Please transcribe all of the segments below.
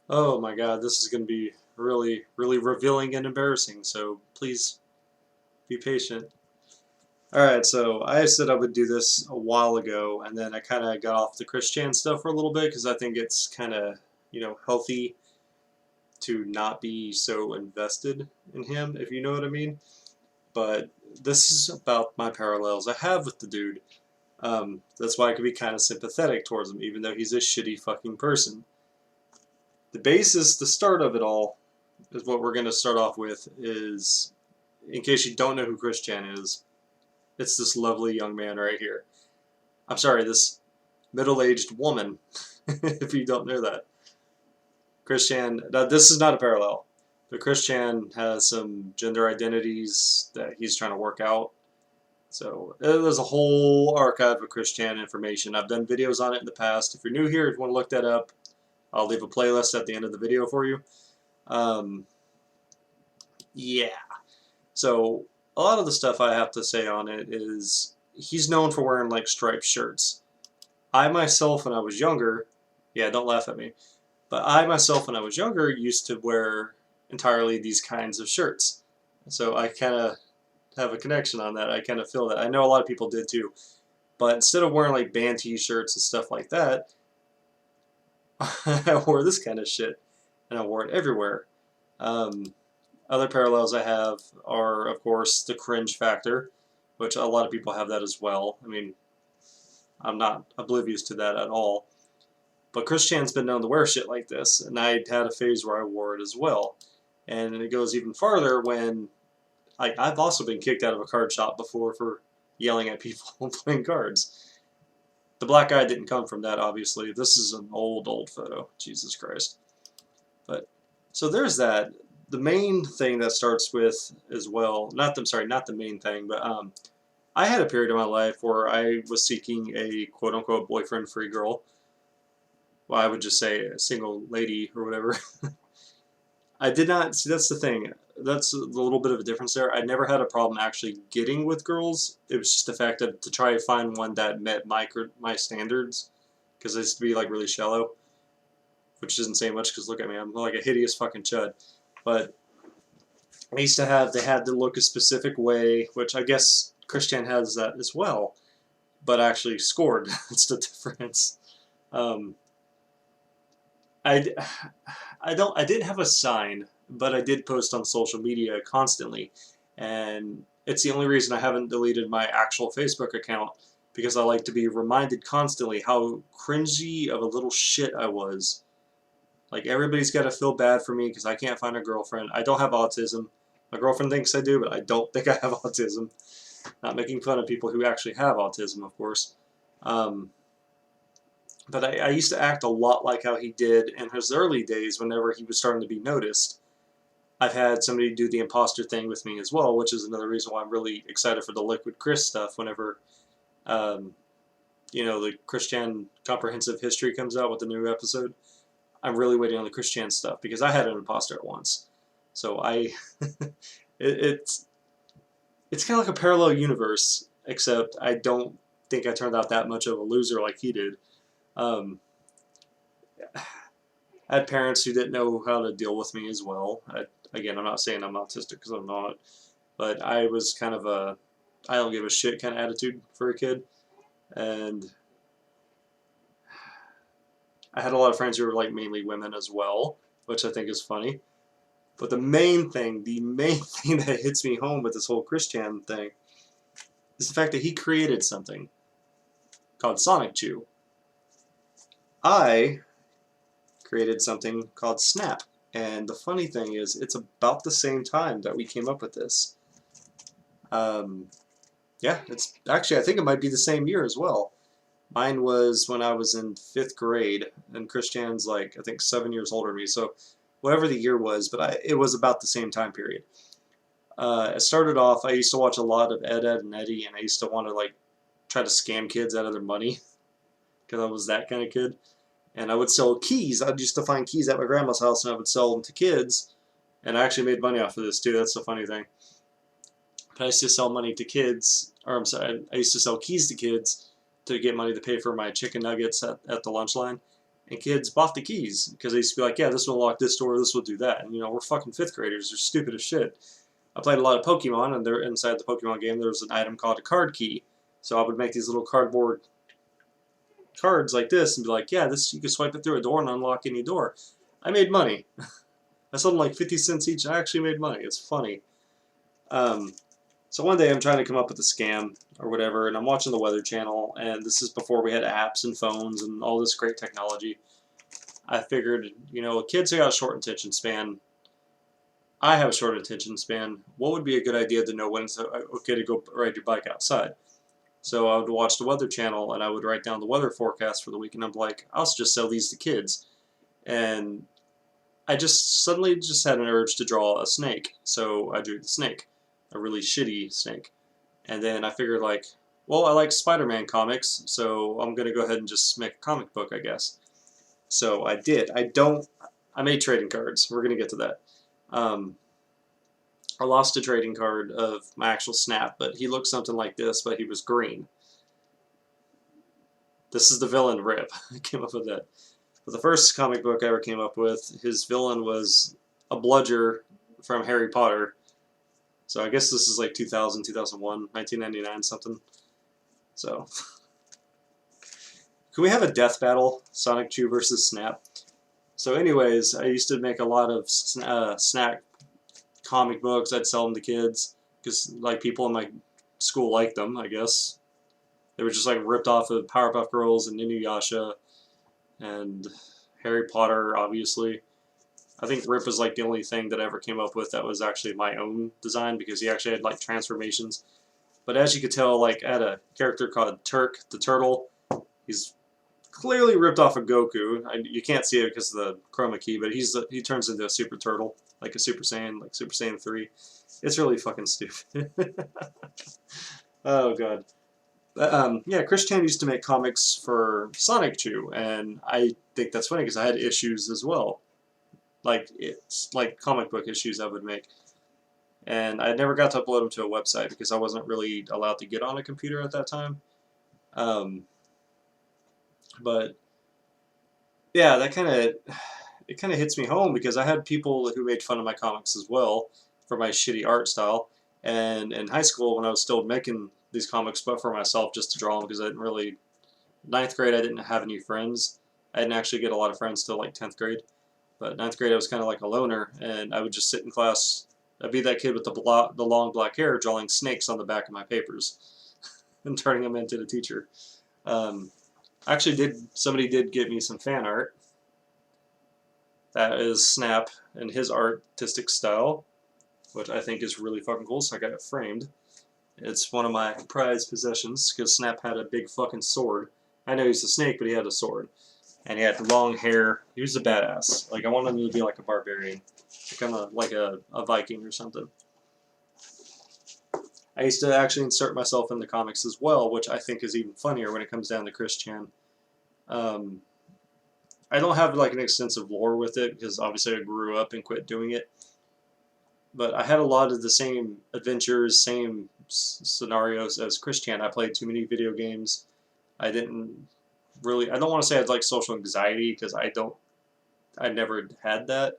Oh my god, this is going to be really, really revealing and embarrassing, so please be patient. Alright, so I said I would do this a while ago, and then I kind of got off the Christian stuff for a little bit because I think it's kind of, healthy to not be so invested in him, if you know what I mean. But this is about my parallels I have with the dude. That's why I could be kind of sympathetic towards him, even though he's a shitty fucking person. The basis, the start of it all, is what we're going to start off with. Is in case you don't know who Christian is, it's this lovely young man right here. I'm sorry, this middle-aged woman. If you don't know that, Christian. Now, this is not a parallel, but Christian has some gender identities that he's trying to work out. So there's a whole archive of Christian information. I've done videos on it in the past. If you're new here, if you want to look that up, I'll leave a playlist at the end of the video for you. Um, yeah. So a lot of the stuff I have to say on it is he's known for wearing like striped shirts. I myself, when I was younger, yeah, don't laugh at me, but I myself, when I was younger, used to wear entirely these kinds of shirts. So I kind of have a connection on that. I kind of feel that. I know a lot of people did too. But instead of wearing like band t-shirts and stuff like that, I wore this kind of shit. And I wore it everywhere. Um, Other parallels I have are, of course, the cringe factor, which a lot of people have that as well. I mean, I'm not oblivious to that at all. But Christian's been known to wear shit like this, and I had a phase where I wore it as well. And it goes even farther when I've also been kicked out of a card shop before for yelling at people playing cards. The black eye didn't come from that, obviously. This is an old, old photo. Jesus Christ. But so there's that. The main thing that starts with as well, not the main thing, but I had a period of my life where I was seeking a quote unquote boyfriend free girl. Well, I would just say a single lady or whatever. I did not see. That's the thing. That's a little bit of a difference there. I never had a problem actually getting with girls. It was just the fact that to try to find one that met my standards, because I used to be like really shallow, which doesn't say much. Because look at me, I'm like a hideous fucking chud. But I used to have they had to look a specific way, which I guess Christian has that as well, but actually scored. That's the difference. Um, I I didn't have a sign, but I did post on social media constantly, and it's the only reason I haven't deleted my actual Facebook account because I like to be reminded constantly how cringy of a little shit I was. Like everybody's got to feel bad for me because I can't find a girlfriend. I don't have autism. My girlfriend thinks I do, but I don't think I have autism. Not making fun of people who actually have autism, of course. Um, but I used to act a lot like how he did in his early days whenever he was starting to be noticed. I've had somebody do the imposter thing with me as well, which is another reason why I'm really excited for the Liquid Chris stuff whenever, um, the Christian Comprehensive History comes out with the new episode. I'm really waiting on the Christian stuff because I had an imposter at once. So it's kind of like a parallel universe, except I don't think I turned out that much of a loser like he did. Um, I had parents who didn't know how to deal with me as well. Again, I'm not saying I'm autistic because I'm not, but I was kind of a I don't give a shit kind of attitude for a kid, and I had a lot of friends who were like mainly women as well, which I think is funny. But the main thing that hits me home with this whole Christian thing is the fact that he created something called Sonichu. I created something called Snap. And the funny thing is, it's about the same time that we came up with this. Um, yeah, it's actually, I think it might be the same year as well. Mine was when I was in 5th grade, and Christian's like, I think 7 years older than me. So whatever the year was, but it was about the same time period. It started off, I used to watch a lot of Ed, Ed, and Eddie, and I used to want to like try to scam kids out of their money because I was that kind of kid. And I would sell keys. I used to find keys at my grandma's house, and I would sell them to kids. And I actually made money off of this too. That's the funny thing. But I used to sell money to kids, or I'm sorry, I used to sell keys to kids to get money to pay for my chicken nuggets at the lunch line. And kids bought the keys because they used to be like, yeah, this will unlock this door, this will do that. And, you know, we're fucking 5th graders. They're stupid as shit. I played a lot of Pokemon, and there inside the Pokemon game there was an item called a card key. So I would make these little cardboard cards like this and be like, yeah, this you can swipe it through a door and unlock any door. I made money. I sold them like 50 cents each. I actually made money. It's funny. So one day I'm trying to come up with a scam or whatever, and I'm watching the Weather Channel, and this is before we had apps and phones and all this great technology. I figured, you know, kids who got a short attention span, I have a short attention span. What would be a good idea to know when it's okay to go ride your bike outside? So I would watch the Weather Channel, and I would write down the weather forecast for the week, and I'm like, I'll just sell these to kids. And I just suddenly just had an urge to draw a snake, so I drew the snake, a really shitty snake. And then I figured, like, well, I like Spider-Man comics, so I'm going to go ahead and just make a comic book, I guess. So I did. I made trading cards. We're going to get to that. I lost a trading card of my actual Snap, but he looked something like this, but he was green. This is the villain Rip. I came up with that. But the first comic book I ever came up with, his villain was a bludger from Harry Potter. So I guess this is like 2000, 2001, 1999 something. So, can we have a death battle? Sonichu versus Snap. So anyways, I used to make a lot of snack comic books. I'd sell them to kids because like people in my school liked them, I guess. They were just like ripped off of Powerpuff Girls and Inuyasha and Harry Potter, obviously. I think Rip was like the only thing that I ever came up with that was actually my own design because he actually had like transformations. But as you could tell, like I had a character called Turk the Turtle. He's clearly ripped off of Goku. You can't see it because of the chroma key, but he turns into a Super Turtle, like a Super Saiyan, like Super Saiyan 3. It's really fucking stupid. Oh god. Yeah, Chris Chan used to make comics for Sonichu, and I think that's funny because I had issues as well. Like, it's like comic book issues I would make. And I never got to upload them to a website because I wasn't really allowed to get on a computer at that time. But yeah, it kind of hits me home because I had people who made fun of my comics as well for my shitty art style. And in high school, when I was still making these comics, but for myself just to draw them because I didn't really, 9th grade I didn't have any friends. I didn't actually get a lot of friends till like 10th grade. But 9th grade I was kind of like a loner, and I would just sit in class. I'd be that kid with the long black hair drawing snakes on the back of my papers and turning them into the teacher. Somebody did give me some fan art. That is Snap and his artistic style, which I think is really fucking cool, so I got it framed. It's one of my prized possessions, because Snap had a big fucking sword. I know he's a snake, but he had a sword. And he had long hair. He was a badass. Like, I wanted him to be like a barbarian. Kind of like a Viking or something. I used to actually insert myself in the comics as well, which I think is even funnier when it comes down to Chris Chan. I don't have like an extensive lore with it, because obviously I grew up and quit doing it. But I had a lot of the same adventures, same scenarios as Chris Chan. I played too many video games. I don't want to say I had like social anxiety, because I never had that.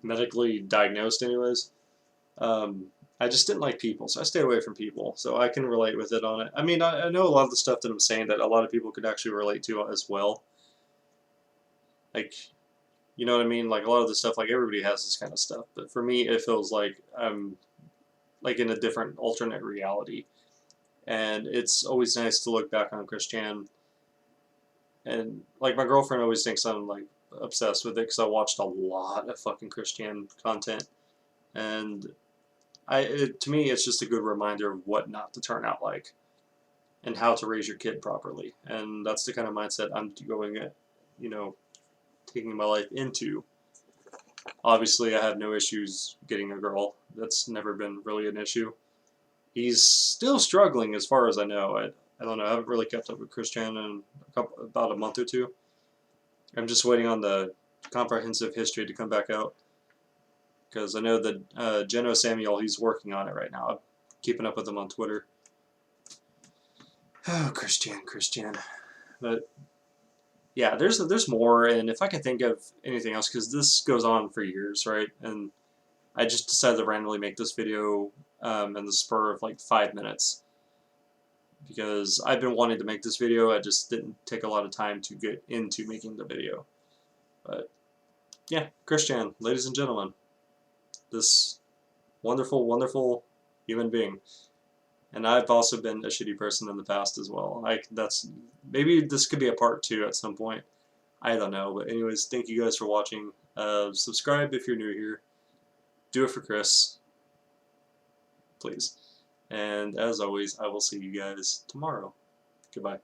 Medically diagnosed anyways. I just didn't like people, so I stayed away from people, so I can relate with it on it. I mean, I know a lot of the stuff that I'm saying that a lot of people could actually relate to as well. Like, you know what I mean? Like, a lot of the stuff, like, everybody has this kind of stuff, but for me, it feels like I'm, like, in a different alternate reality. And it's always nice to look back on Chris Chan. And, like, my girlfriend always thinks I'm, like, obsessed with it, because I watched a lot of fucking Chris Chan content. And to me, it's just a good reminder of what not to turn out like, and how to raise your kid properly. And that's the kind of mindset I'm going at, taking my life into. Obviously, I have no issues getting a girl. That's never been really an issue. He's still struggling, as far as I know. I don't know. I haven't really kept up with Chris Chan in about a month or two. I'm just waiting on the comprehensive history to come back out. Because I know that Jeno Samuel, he's working on it right now. I'm keeping up with him on Twitter. Oh, Chris Chan. But, yeah, there's more, and if I can think of anything else, because this goes on for years, right? And I just decided to randomly make this video in the spur of like 5 minutes because I've been wanting to make this video. I just didn't take a lot of time to get into making the video. But yeah, Christian, ladies and gentlemen, this wonderful, wonderful human being. And I've also been a shitty person in the past as well. That's maybe this could be a part 2 at some point. I don't know. But anyways, thank you guys for watching. Subscribe if you're new here. Do it for Chris, please. And as always, I will see you guys tomorrow. Goodbye.